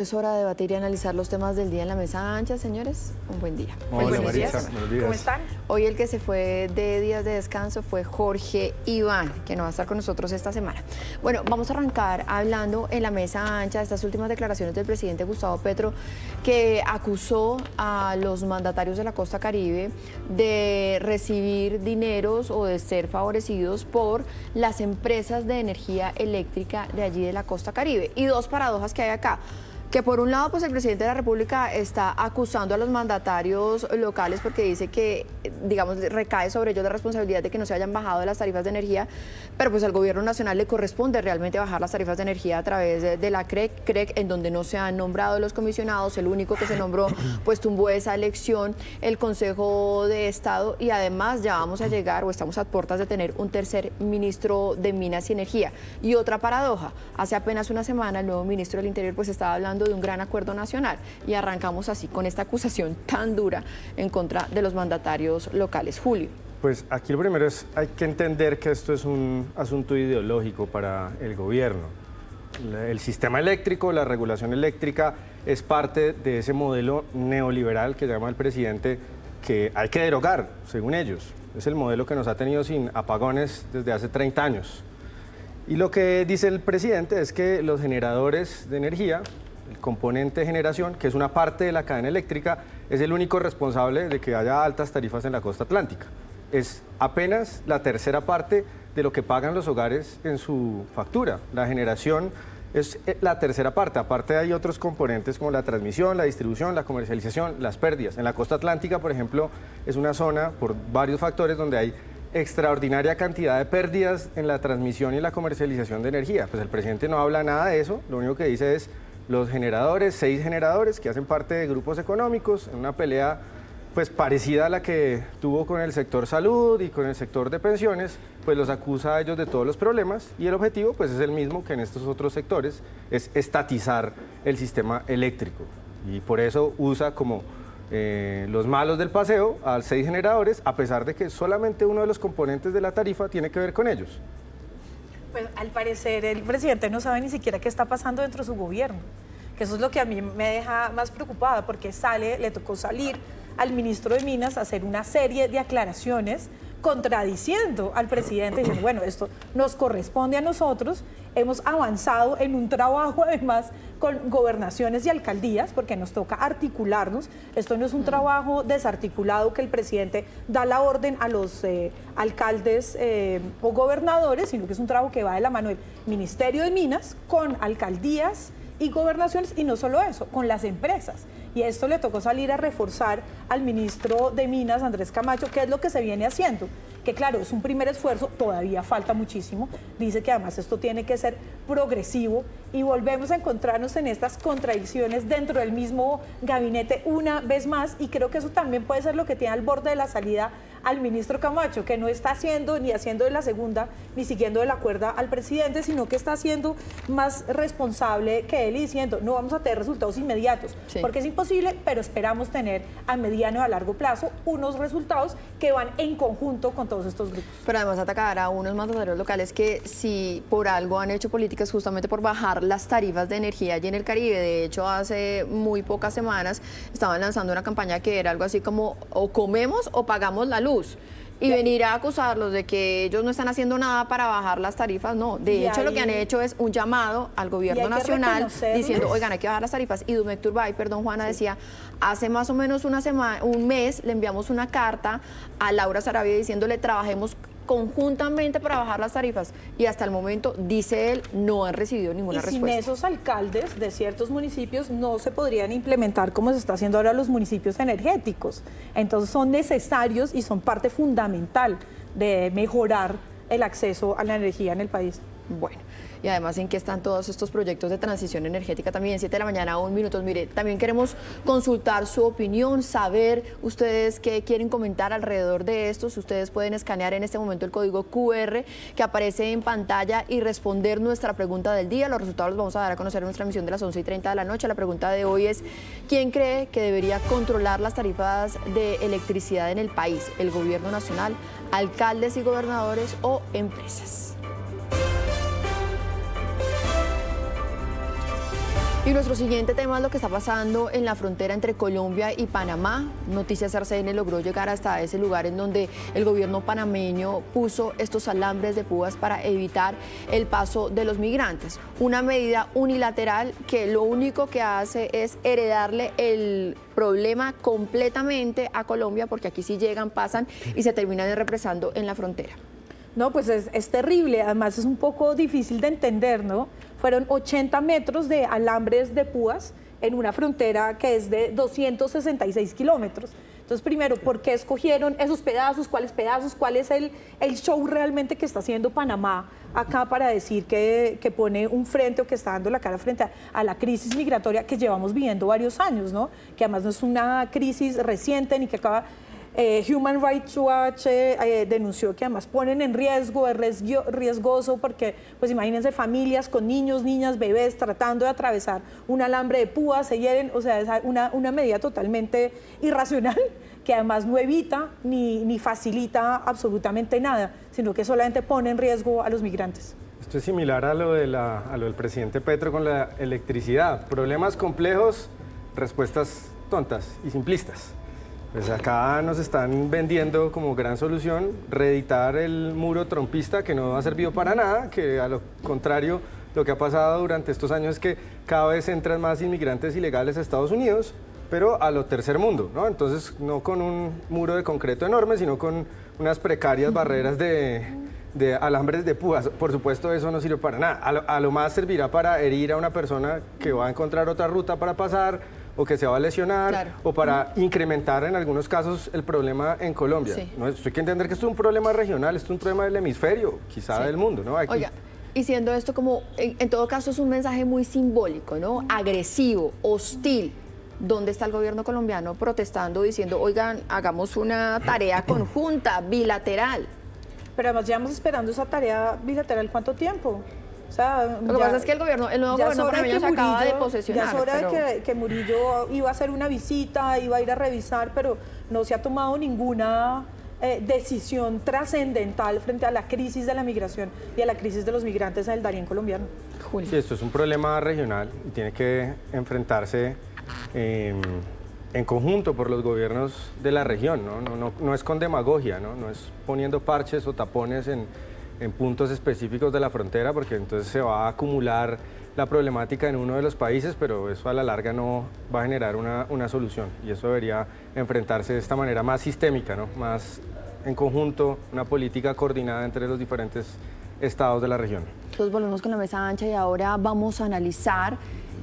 Es hora de debatir y analizar los temas del día en la mesa ancha, señores. Un buen día. Hola, Buenos Maritza. días. Buenos días. ¿Cómo están? Hoy el que se fue de días de descanso fue Jorge Iván, que no va a estar con nosotros esta semana. Bueno, vamos a arrancar hablando en la mesa ancha de estas últimas declaraciones del presidente Gustavo Petro, que acusó a los mandatarios de la costa Caribe de recibir dineros o de ser favorecidos por las empresas de energía eléctrica de allí de la costa Caribe. Y dos paradojas que hay acá. Que por un lado, pues el presidente de la República está acusando a los mandatarios locales porque dice que, digamos, recae sobre ellos la responsabilidad de que no se hayan bajado las tarifas de energía, pero pues al gobierno nacional le corresponde realmente bajar las tarifas de energía a través de la CREC, en donde no se han nombrado los comisionados, el único que se nombró pues tumbó esa elección, el Consejo de Estado, y además ya vamos a llegar o estamos a puertas de tener un tercer ministro de Minas y Energía. Y otra paradoja, hace apenas una semana el nuevo ministro del Interior pues estaba hablando de un gran acuerdo nacional y arrancamos así con esta acusación tan dura en contra de los mandatarios locales. Julio. Pues aquí lo primero es, hay que entender que esto es un asunto ideológico para el gobierno. El sistema eléctrico, la regulación eléctrica es parte de ese modelo neoliberal que llama el presidente que hay que derogar, según ellos. Es el modelo que nos ha tenido sin apagones desde hace 30 años. Y lo que dice el presidente es que los generadores de energía, el componente de generación, que es una parte de la cadena eléctrica, es el único responsable de que haya altas tarifas en la costa atlántica. Es apenas la tercera parte de lo que pagan los hogares en su factura. La generación es la tercera parte. Aparte hay otros componentes como la transmisión, la distribución, la comercialización, las pérdidas. En la costa atlántica, por ejemplo, es una zona por varios factores donde hay extraordinaria cantidad de pérdidas en la transmisión y la comercialización de energía. Pues el presidente no habla nada de eso, lo único que dice es los generadores, 6 generadores que hacen parte de grupos económicos, en una pelea pues parecida a la que tuvo con el sector salud y con el sector de pensiones, pues los acusa a ellos de todos los problemas y el objetivo pues es el mismo que en estos otros sectores, es estatizar el sistema eléctrico y por eso usa como los malos del paseo a 6 generadores, a pesar de que solamente uno de los componentes de la tarifa tiene que ver con ellos. Pues al parecer el presidente no sabe ni siquiera qué está pasando dentro de su gobierno, que eso es lo que a mí me deja más preocupada, porque le tocó salir al ministro de Minas a hacer una serie de aclaraciones contradiciendo al presidente, diciendo, bueno, esto nos corresponde a nosotros, hemos avanzado en un trabajo además con gobernaciones y alcaldías, porque nos toca articularnos, esto no es un trabajo desarticulado que el presidente da la orden a los alcaldes o gobernadores, sino que es un trabajo que va de la mano del Ministerio de Minas con alcaldías y gobernaciones, y no solo eso, con las empresas. Y esto le tocó salir a reforzar al ministro de Minas, Andrés Camacho, qué es lo que se viene haciendo. Que claro, es un primer esfuerzo, todavía falta muchísimo. Dice que además esto tiene que ser progresivo y volvemos a encontrarnos en estas contradicciones dentro del mismo gabinete una vez más, y creo que eso también puede ser lo que tiene al borde de la salida al ministro Camacho, que no está haciendo ni haciendo de la segunda ni siguiendo de la cuerda al presidente, sino que está siendo más responsable que él y diciendo no vamos a tener resultados inmediatos, sí, porque es imposible, pero esperamos tener a mediano y a largo plazo unos resultados que van en conjunto con todos estos grupos. Pero además atacar a unos mandatarios locales que si por algo han hecho políticas justamente por bajar las tarifas de energía allí en el Caribe. De hecho, hace muy pocas semanas estaban lanzando una campaña que era algo así como o comemos o pagamos la luz. Y venir a acusarlos de que ellos no están haciendo nada para bajar las tarifas, no. De hecho, lo que han hecho es un llamado al gobierno nacional diciendo, oigan, hay que bajar las tarifas. Y Dumec Turbay, perdón, Juana, decía, hace más o menos un mes le enviamos una carta a Laura Saravia diciéndole, trabajemos conjuntamente para bajar las tarifas, y hasta el momento, dice él, no han recibido ninguna respuesta. Sin esos alcaldes de ciertos municipios no se podrían implementar como se está haciendo ahora los municipios energéticos. Entonces son necesarios y son parte fundamental de mejorar el acceso a la energía en el país. Bueno, y además en qué están todos estos proyectos de transición energética también, 7 de la mañana, 1 minuto. Mire, también queremos consultar su opinión, saber ustedes qué quieren comentar alrededor de estos. Ustedes pueden escanear en este momento el código QR que aparece en pantalla y responder nuestra pregunta del día. Los resultados los vamos a dar a conocer en nuestra emisión de las 11:30 de la noche. La pregunta de hoy es, ¿quién cree que debería controlar las tarifas de electricidad en el país? ¿El gobierno nacional, alcaldes y gobernadores o empresas? Y nuestro siguiente tema es lo que está pasando en la frontera entre Colombia y Panamá. Noticias RCN logró llegar hasta ese lugar en donde el gobierno panameño puso estos alambres de púas para evitar el paso de los migrantes. Una medida unilateral que lo único que hace es heredarle el problema completamente a Colombia, porque aquí sí llegan, pasan y se terminan represando en la frontera. No, pues es terrible, además es un poco difícil de entender, ¿no? Fueron 80 metros de alambres de púas en una frontera que es de 266 kilómetros. Entonces, primero, ¿por qué escogieron esos pedazos? ¿Cuáles pedazos? ¿Cuál es el show realmente que está haciendo Panamá acá para decir que pone un frente o que está dando la cara frente a la crisis migratoria que llevamos viviendo varios años, ¿no? Que además no es una crisis reciente ni que acaba... Human Rights Watch denunció que además ponen en riesgo, es riesgoso porque, pues imagínense, familias con niños, niñas, bebés tratando de atravesar un alambre de púas, se hieren, o sea, es una medida totalmente irracional que además no evita ni facilita absolutamente nada, sino que solamente pone en riesgo a los migrantes. Esto es similar a lo del presidente Petro con la electricidad. Problemas complejos, respuestas tontas y simplistas. Pues acá nos están vendiendo como gran solución reeditar el muro trompista que no ha servido para nada, que a lo contrario lo que ha pasado durante estos años es que cada vez entran más inmigrantes ilegales a Estados Unidos, pero a lo tercer mundo, ¿no? Entonces no con un muro de concreto enorme, sino con unas precarias barreras de alambres de púas. Por supuesto, eso no sirve para nada. A lo más servirá para herir a una persona que va a encontrar otra ruta para pasar, o que se va a lesionar, claro, o para incrementar en algunos casos el problema en Colombia. Sí. ¿No? Esto hay que entender que esto es un problema regional, esto es un problema del hemisferio, quizá del mundo, ¿no? Aquí... Oiga, y siendo esto como, en todo caso es un mensaje muy simbólico, ¿no? Agresivo, hostil. ¿Dónde está el gobierno colombiano protestando, diciendo, oigan, hagamos una tarea conjunta, bilateral? Pero además llevamos esperando esa tarea bilateral, ¿cuánto tiempo? O sea, lo que pasa es que el nuevo gobierno panameño se acaba de posesionar. Ya es hora de que Murillo iba a hacer una visita, iba a ir a revisar, pero no se ha tomado ninguna decisión trascendental frente a la crisis de la migración y a la crisis de los migrantes en el Darién colombiano. Sí, esto es un problema regional y tiene que enfrentarse en conjunto por los gobiernos de la región, ¿no? No es con demagogia, no es poniendo parches o tapones en puntos específicos de la frontera, porque entonces se va a acumular la problemática en uno de los países, pero eso a la larga no va a generar una solución, y eso debería enfrentarse de esta manera más sistémica, ¿no? Más en conjunto, una política coordinada entre los diferentes estados de la región. Entonces volvemos con la mesa ancha y ahora vamos a analizar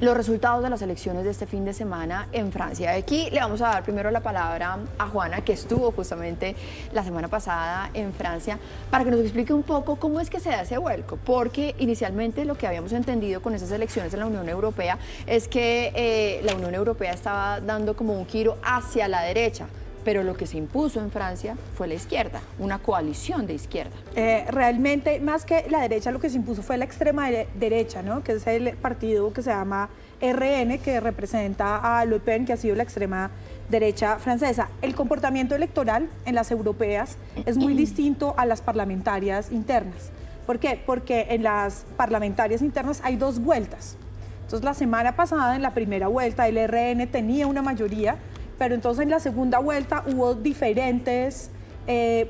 los resultados de las elecciones de este fin de semana en Francia. Aquí le vamos a dar primero la palabra a Juana, que estuvo justamente la semana pasada en Francia, para que nos explique un poco cómo es que se da ese vuelco, porque inicialmente lo que habíamos entendido con esas elecciones en la Unión Europea es que la Unión Europea estaba dando como un giro hacia la derecha, pero lo que se impuso en Francia fue la izquierda, una coalición de izquierda. Realmente, más que la derecha, lo que se impuso fue la extrema derecha, ¿no? Que es el partido que se llama RN, que representa a Le Pen, que ha sido la extrema derecha francesa. El comportamiento electoral en las europeas es muy distinto a las parlamentarias internas. ¿Por qué? Porque en las parlamentarias internas hay dos vueltas. Entonces, la semana pasada, en la primera vuelta, el RN tenía una mayoría, pero entonces en la segunda vuelta hubo diferentes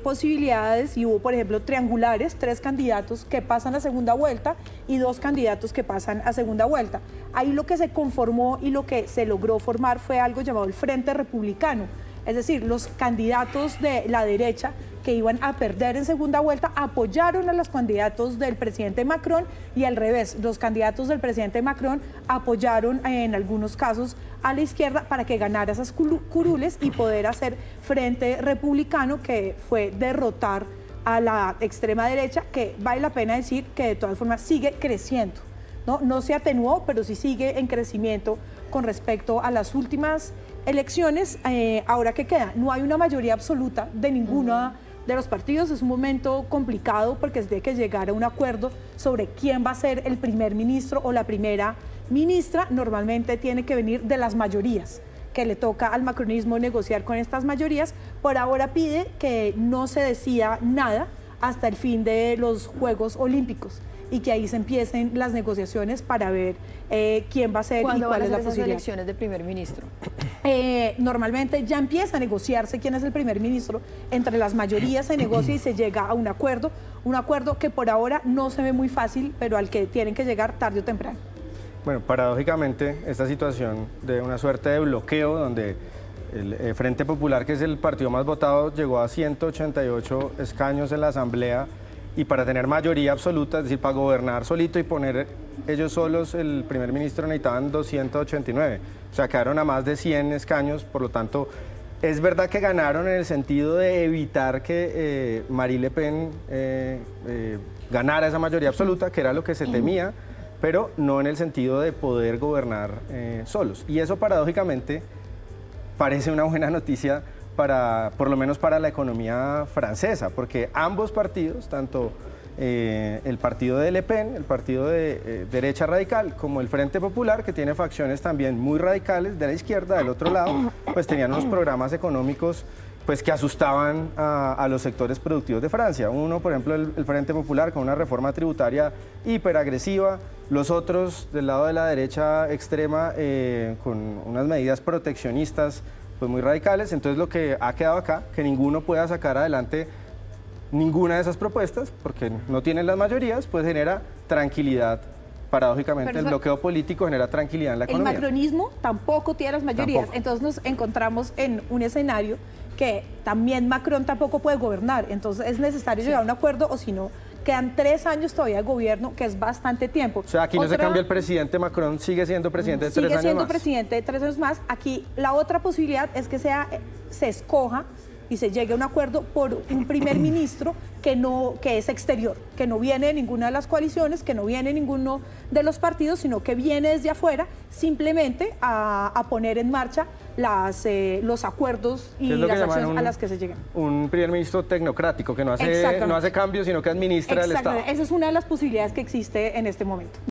posibilidades y hubo, por ejemplo, triangulares, 3 candidatos que pasan a segunda vuelta y 2 candidatos que pasan a segunda vuelta. Ahí lo que se conformó y lo que se logró formar fue algo llamado el Frente Republicano, es decir, los candidatos de la derecha que iban a perder en segunda vuelta apoyaron a los candidatos del presidente Macron y al revés, los candidatos del presidente Macron apoyaron en algunos casos a la izquierda para que ganara esas curules y poder hacer frente republicano, que fue derrotar a la extrema derecha, que vale la pena decir que de todas formas sigue creciendo, ¿no? No se atenuó, pero sí sigue en crecimiento con respecto a las últimas elecciones. Ahora que queda, no hay una mayoría absoluta de ninguna de los partidos. Es un momento complicado porque es de que llegar a un acuerdo sobre quién va a ser el primer ministro o la primera ministra. Normalmente tiene que venir de las mayorías, que le toca al macronismo negociar con estas mayorías. Por ahora pide que no se decida nada hasta el fin de los Juegos Olímpicos. y que ahí se empiecen las negociaciones para ver quién va a ser y ¿Cuándo van cuál a es la ser esas posibilidad. elecciones de primer ministro? Normalmente ya empieza a negociarse quién es el primer ministro, entre las mayorías se negocia y se llega a un acuerdo que por ahora no se ve muy fácil, pero al que tienen que llegar tarde o temprano. Bueno, paradójicamente, esta situación de una suerte de bloqueo donde el Frente Popular, que es el partido más votado, llegó a 188 escaños en la Asamblea y para tener mayoría absoluta, es decir, para gobernar solito y poner ellos solos el primer ministro necesitaban 289, o sea, quedaron a más de 100 escaños, por lo tanto, es verdad que ganaron en el sentido de evitar que Marine Le Pen ganara esa mayoría absoluta, que era lo que se temía, pero no en el sentido de poder gobernar solos. Y eso paradójicamente parece una buena noticia por lo menos para la economía francesa, porque ambos partidos, tanto el partido de Le Pen, el partido de derecha radical, como el Frente Popular, que tiene facciones también muy radicales de la izquierda, del otro lado, pues tenían unos programas económicos pues que asustaban a los sectores productivos de Francia. Uno, por ejemplo, el Frente Popular con una reforma tributaria hiperagresiva, los otros del lado de la derecha extrema con unas medidas proteccionistas pues muy radicales. Entonces lo que ha quedado acá, que ninguno pueda sacar adelante ninguna de esas propuestas, porque no tienen las mayorías, pues genera tranquilidad. Paradójicamente, Pero el bloqueo político genera tranquilidad en la economía. El macronismo tampoco tiene las mayorías, Tampoco. entonces nos encontramos en un escenario que también Macron tampoco puede gobernar, entonces es necesario llegar a un acuerdo o si no, quedan 3 años todavía de gobierno, que es bastante tiempo. O sea, aquí no se cambia el presidente, Macron sigue siendo presidente de 3 años Sigue siendo más. presidente de 3 años más. Aquí la otra posibilidad es que se escoja y se llegue a un acuerdo por un primer ministro que es exterior, que no viene de ninguna de las coaliciones, que no viene de ninguno de los partidos, sino que viene desde afuera simplemente a poner en marcha los acuerdos y ¿Qué es lo que las llaman acciones a las que se lleguen. un primer ministro tecnocrático que no hace cambios, sino que administra el Estado? Exactamente. Esa es una de las posibilidades que existe en este momento.